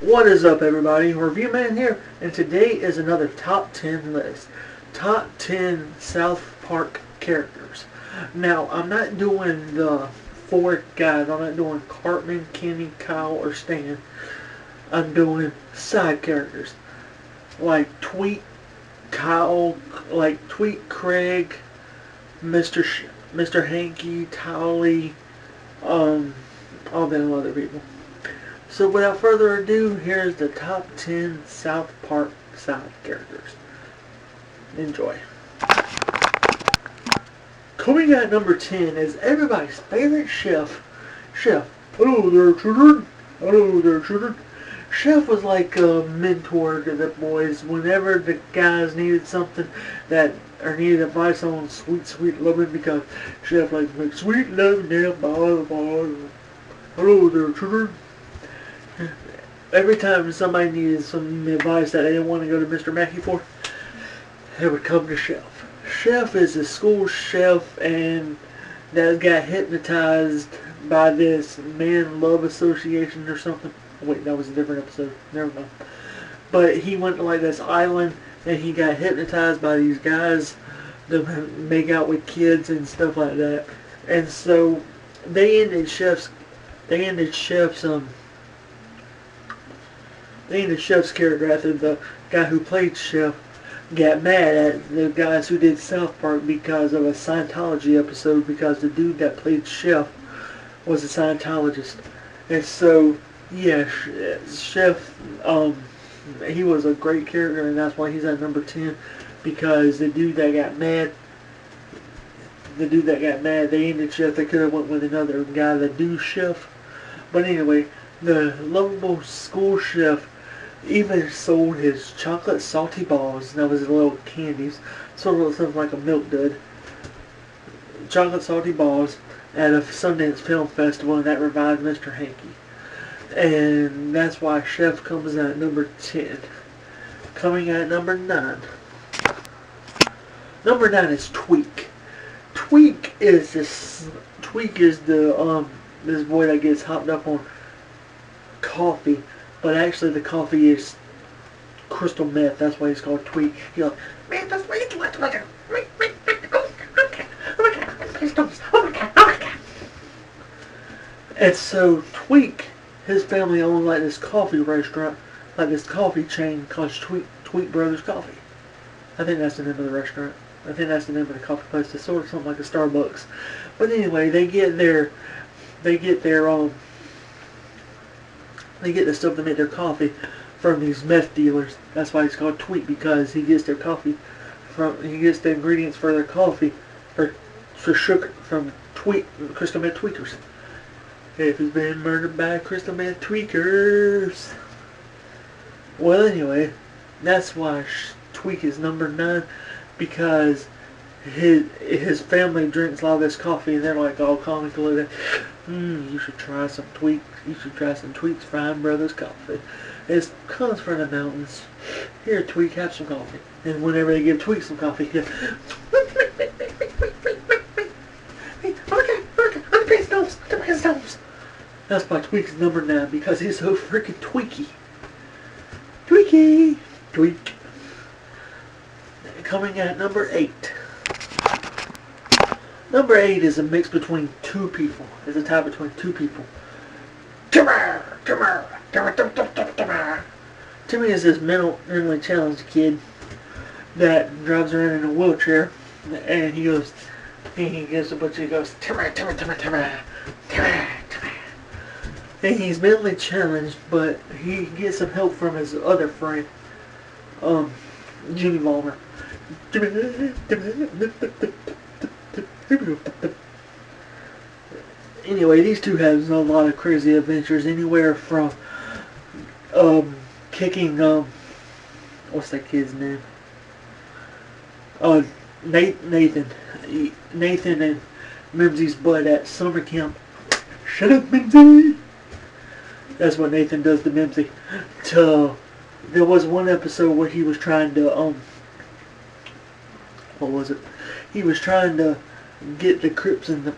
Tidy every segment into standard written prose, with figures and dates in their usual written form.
What is up, everybody? Review Man here, and today is another top 10 list. Top 10 South Park characters. Now, I'm not doing the four guys. I'm not doing Cartman, Kenny, Kyle, or Stan. I'm doing side characters. Like Tweek, Kyle, like Tweek, Craig, Mr. Hanky, Towley, all them other people. So without further ado, here's the top 10 South Park side characters. Enjoy. Coming at number 10 is everybody's favorite chef. Chef. Hello there, children. Hello there, children. Chef was like a mentor to the boys whenever the guys needed something that or needed advice on sweet loving, because Chef likes to make sweet loving down by the bar. Hello there, children. Every time somebody needed some advice that they didn't want to go to Mr. Mackey for, they would come to Chef. Chef is a school chef and that got hypnotized by this man love association or something. Wait, that was a different episode. Never mind. But he went to like this island and he got hypnotized by these guys to make out with kids and stuff like that. And so they ended Chef's character after the guy who played Chef got mad at the guys who did South Park because of a Scientology episode, because the dude that played Chef was a Scientologist. And so, yeah, Chef, he was a great character, and that's why he's at number 10, because the dude that got mad, they ended Chef. They could have went with another guy that do Chef. But anyway, the lovable school chef even sold his chocolate salty balls. That was his little candies. Sort of something like a milk dud. Chocolate salty balls at a Sundance Film Festival, and that revived Mr. Hanky. And that's why Chef comes at number 10. Coming at number 9. Number 9 is Tweek. Tweek is the this boy that gets hopped up on coffee, but actually the coffee is crystal meth. That's why he's called Tweek. He's like, man, that's way too much. And so Tweek, his family owned like this coffee restaurant, like this coffee chain called Tweek Brothers Coffee. I think that's the name of the restaurant. I think that's the name of the coffee place. It's sort of something like a Starbucks. But anyway, they get the stuff to make their coffee from these meth dealers. That's why it's called Tweek, because he gets the ingredients for their coffee for sugar from crystal meth tweakers. If he's been murdered by crystal meth tweakers. Well, anyway, that's why Tweek is number 9, because his family drinks a lot of this coffee, and they're like all comical. You should try some Tweek. You should try some Tweek's Fine Brothers coffee. It comes from the mountains. Here, Tweek, have some coffee. And whenever they give Tweek some coffee, he goes, that's why Tweek's number 9, because he's so freaking tweaky. Tweek. Coming at number 8. Number 8 is a mix between two people. It's a tie between two people. Timmy is this mentally challenged kid that drives around in a wheelchair, and he gets a bunch of Timmy. And he's mentally challenged, but he gets some help from his other friend, Jimmy Malmer. Anyway, these two have a lot of crazy adventures, anywhere from kicking what's that kid's name? Nathan and Mimsy's butt at summer camp. Shut up, Mimsy! That's what Nathan does to Mimsy. There was one episode where he was trying to what was it? He was trying to get the Crips and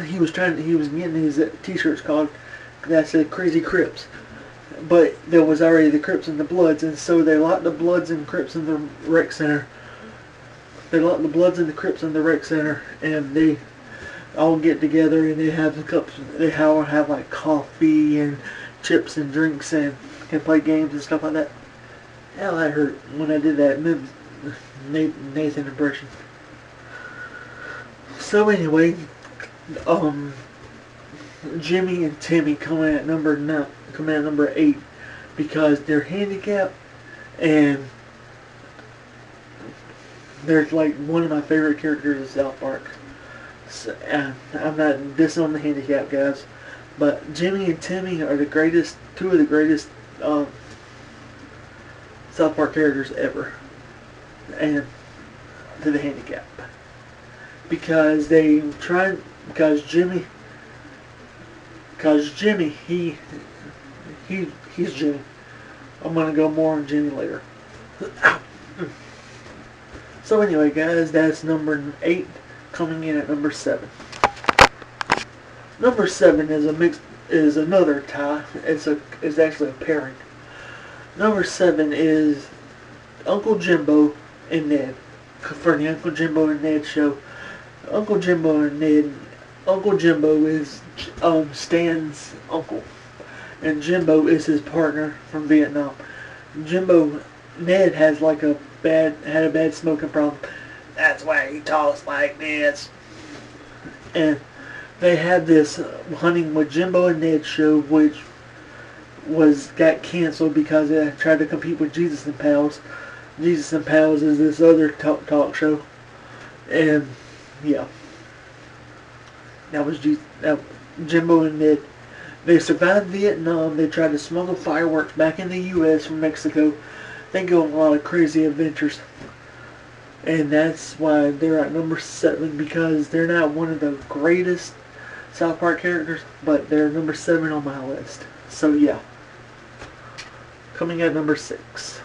he was getting these t-shirts called that said Crazy Crips, but there was already the Crips and the Bloods, and so they locked the Bloods and Crips in the rec center. They locked the Bloods and the Crips in the rec center, and they all get together and they have the cups. They all have like coffee and chips and drinks and can play games and stuff like that. Hell, that hurt when I did that Nathan impression. So anyway, Jimmy and Timmy come in at number 8 because they're handicapped, and they're like one of my favorite characters in South Park. So, I'm not dissing on the handicap guys, but Jimmy and Timmy are the greatest, two of the greatest South Park characters ever, and to the handicap, because Jimmy, he's Jimmy. I'm gonna go more on Jimmy later. So anyway, guys, that's number 8. Coming in at number 7. Number 7 is another tie. It's actually a pairing. Number 7 is Uncle Jimbo and Ned. For the Uncle Jimbo and Ned show. Uncle Jimbo and Ned. Uncle Jimbo is Stan's uncle, and Jimbo is his partner from Vietnam. Ned has had a bad smoking problem. That's why he talks like this. And they had this Hunting with Jimbo and Ned show, which got canceled because they tried to compete with Jesus and Pals. Jesus and Pals is this other talk show, and yeah, that was Jimbo and Ned. They survived Vietnam. They tried to smuggle fireworks back in the U.S. from Mexico. They go on a lot of crazy adventures. And that's why they're at number 7, because they're not one of the greatest South Park characters, but they're number 7 on my list. So yeah. Coming at number 6.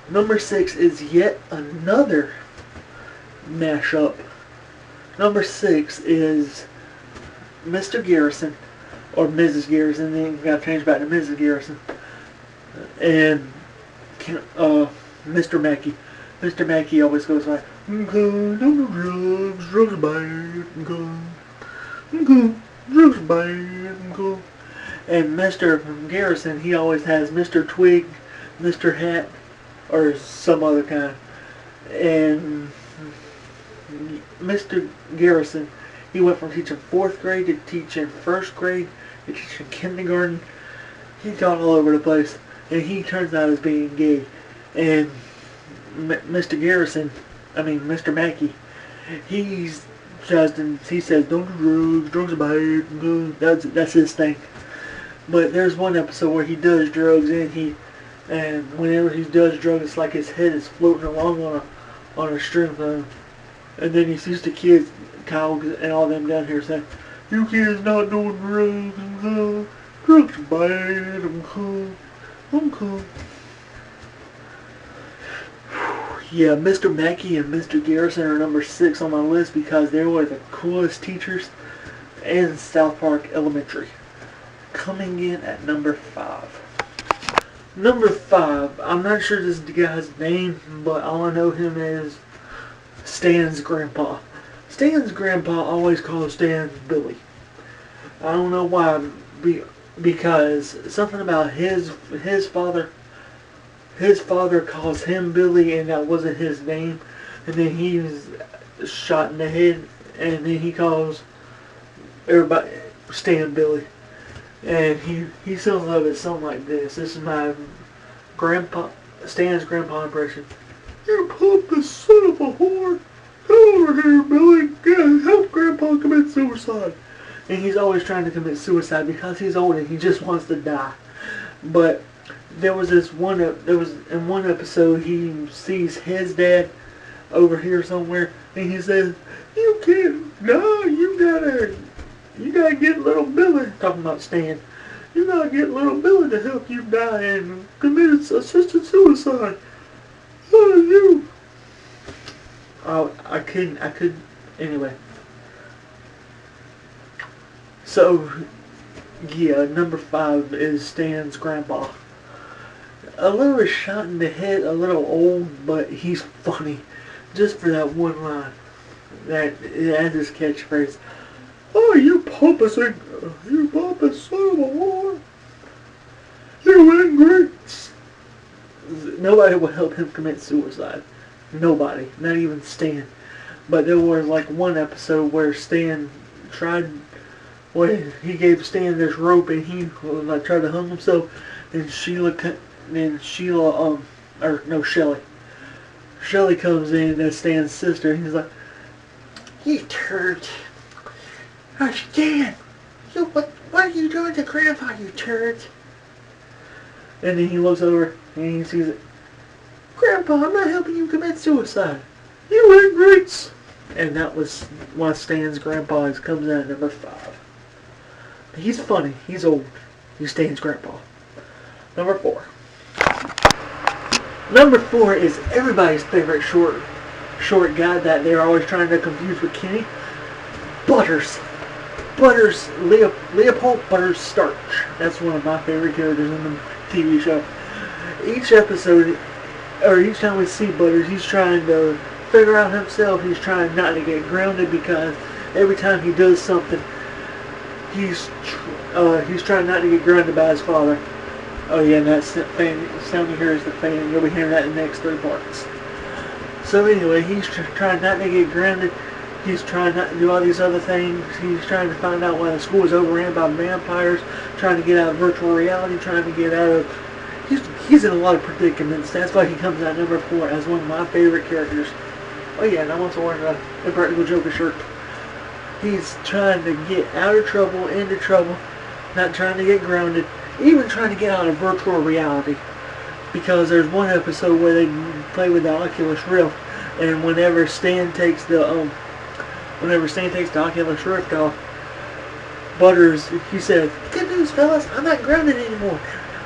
Number 6 is yet another mashup. Number 6 is Mr. Garrison, or Mrs. Garrison, then we got to change back to Mrs. Garrison, and Mr. Mackey. Mr. Mackey always goes like, drugs bad, drugs bad, and Mr. Garrison, he always has Mr. Tweek, Mr. Hat, or some other kind, and Mr. Garrison, he went from teaching 4th grade to teaching 1st grade to teaching kindergarten. He's gone all over the place, and he turns out as being gay, and Mr. Mr. Mackey, he says, don't do drugs are bad, that's his thing. But there's one episode where he does drugs, and whenever he does drugs, it's like his head is floating along on a string thing. And then he sees the kids, Kyle and all them down here saying, you kids not doing drugs, drugs are bad, I'm cool. Yeah, Mr. Mackey and Mr. Garrison are number 6 on my list because they were the coolest teachers in South Park Elementary. Coming in at number 5. Number 5, I'm not sure this guy's name, but all I know him as Stan's grandpa. Stan's grandpa always calls Stan Billy. I don't know why, because something about his father. His father calls him Billy, and that wasn't his name. And then he was shot in the head, and then he calls everybody Stan Billy. And he sums up it something like this. This is my Stan's grandpa impression. You pompous son of a whore! Come over here, Billy. Help Grandpa commit suicide. And he's always trying to commit suicide because he's old and he just wants to die. But in one episode he sees his dad over here somewhere, and he says, "You can't die. You gotta get little Billy." Talking about Stan. You gotta get little Billy to help you die and commit assisted suicide. What are you? Oh, I couldn't. Anyway. So, Yeah, number 5 is Stan's grandpa. A little shot in the head, a little old, but he's funny. Just for that one line. That his catchphrase. Oh, you pompous son of a whore. You ingrates. Nobody will help him commit suicide. Nobody. Not even Stan. But there was like one episode where Stan tried, where he gave Stan this rope and he like tried to hung himself, and Shelly. Shelly comes in as Stan's sister, and he's like, "You turd! Oh, Stan! What are you doing to Grandpa, you turd?" And then he looks over and he sees it. "Grandpa, I'm not helping you commit suicide. You ingrates!" And that was why Stan's grandpa comes in at number 5. He's funny. He's old. He's Stan's grandpa. Number 4. Number 4 is everybody's favorite short guy that they're always trying to confuse with Kenny. Butters. Leopold Butters Starch. That's one of my favorite characters in the TV show. Each episode, or each time we see Butters, he's trying to figure out himself. He's trying not to get grounded because every time he does something, he's trying not to get grounded by his father. Oh yeah, and that sound you hear is the fan. You'll be hearing that in the next 3 parts. So anyway, he's trying not to get grounded. He's trying not to do all these other things. He's trying to find out why the school is overran by vampires. Trying to get out of virtual reality. Trying to get out of... He's in a lot of predicaments. That's why he comes out number 4 as one of my favorite characters. Oh yeah, and I'm also wearing a Impractical Joker shirt. He's trying to get out of trouble, into trouble. Not trying to get grounded. Even trying to get out of virtual reality. Because there's one episode where they play with the Oculus Rift. And whenever Stan takes the Oculus Rift off, Butters, he said, "Good news, fellas, I'm not grounded anymore."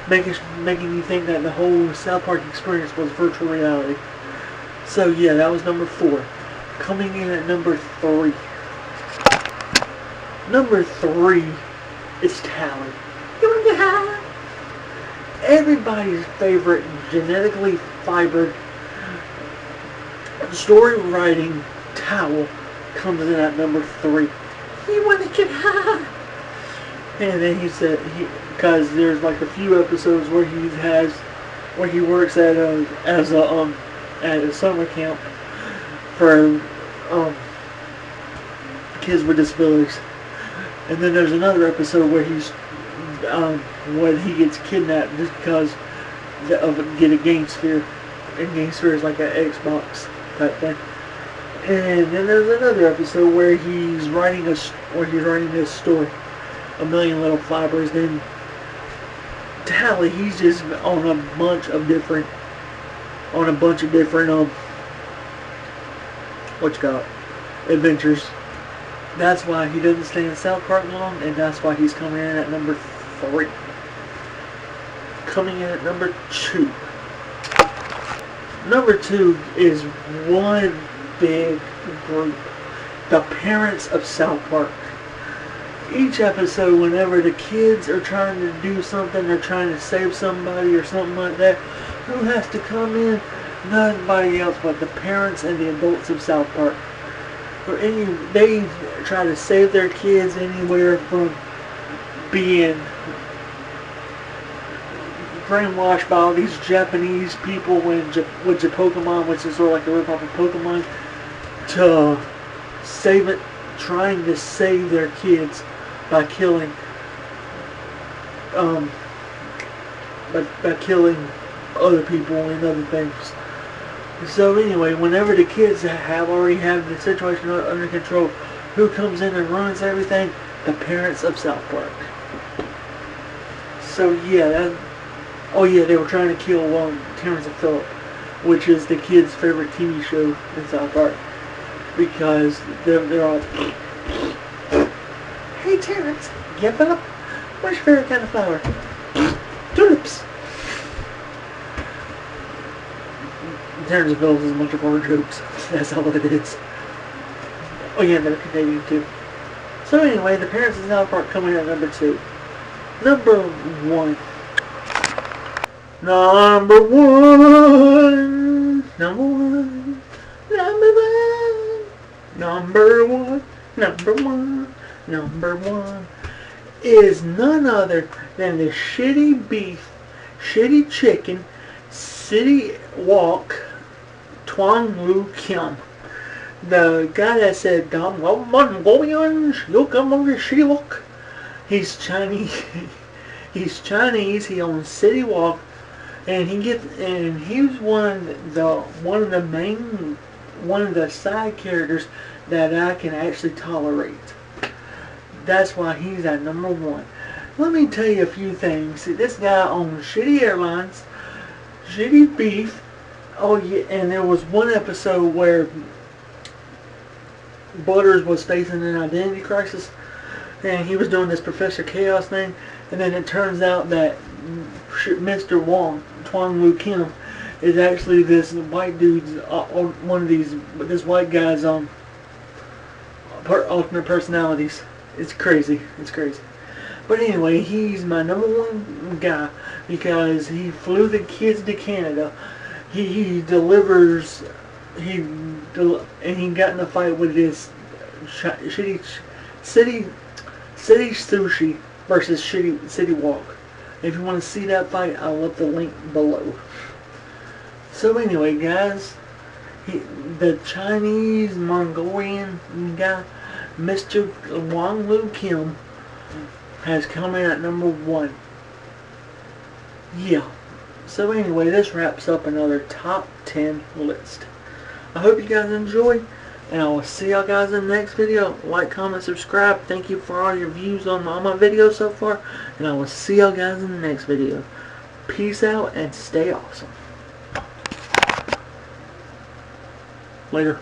Making you think that the whole South Park experience was virtual reality. So yeah, that was number 4. Coming in at number 3. Number 3 is Tally. Everybody's favorite genetically fibered story writing towel comes in at number 3. You want to get high? And then he said, because there's like a few episodes where he works at a summer camp for kids with disabilities. And then there's another episode where when he gets kidnapped just because of get a game sphere. And game sphere is like an Xbox type thing. And then there's another episode where he's writing this story, A Million Little Fibers. Then Tally, he's just on a bunch of different adventures. That's why he doesn't stay in South Park long, and that's why he's coming in at number 3. Coming in at number 2. Number 2 is one big group. The parents of South Park. Each episode, whenever the kids are trying to do something, they're trying to save somebody or something like that, who has to come in? Nobody else but the parents and the adults of South Park. They try to save their kids anywhere from being brainwashed by all these Japanese people with Pokemon, which is sort of like a rip-off of Pokemon, to trying to save their kids by killing other people and other things. So anyway, whenever the kids already have the situation under control, who comes in and ruins everything? The parents of South Park. So yeah, they were trying to kill Terrence and Phillip, which is the kids' favorite TV show in South Park, because they're all, "Hey Terrence, yeah Phillip, what's your favorite kind of flower?" "Tulips." Terrence and Phillip is a bunch of horror jokes. That's all it is. Oh yeah, they're Canadian too. So anyway, the parents of South Park coming in at number 2. Number 1. Number 1. Number 1. Number 1. Number 1. Number 1. Number 1 is none other than the shitty beef, shitty chicken, city walk, Twang Lu Kim. The guy that said, Mongolians, you come on the shitty walk. He's Chinese. He's Chinese. He owns City Walk, and he was one of the side characters that I can actually tolerate. That's why he's at number 1. Let me tell you a few things. See, this guy owns shitty airlines, shitty beef. Oh yeah, and there was one episode where Butters was facing an identity crisis, and he was doing this Professor Chaos thing, and then it turns out that Mr. Twang Lu Kim, is actually this white dude's, this white guy's alternate personalities. It's crazy. It's crazy. But anyway, he's my number 1 guy because he flew the kids to Canada. He delivers. And he got in a fight with this shitty city sushi versus shitty city walk. If you want to see that fight, I'll let the link below. So anyway, guys, the Chinese Mongolian guy, Mr. Wang Lu Kim, has come in at number 1. Yeah. So anyway, this wraps up another top 10 list. I hope you guys enjoy, and I will see y'all guys in the next video. Like, comment, subscribe. Thank you for all your views on all my videos so far, and I will see y'all guys in the next video. Peace out and stay awesome. Later.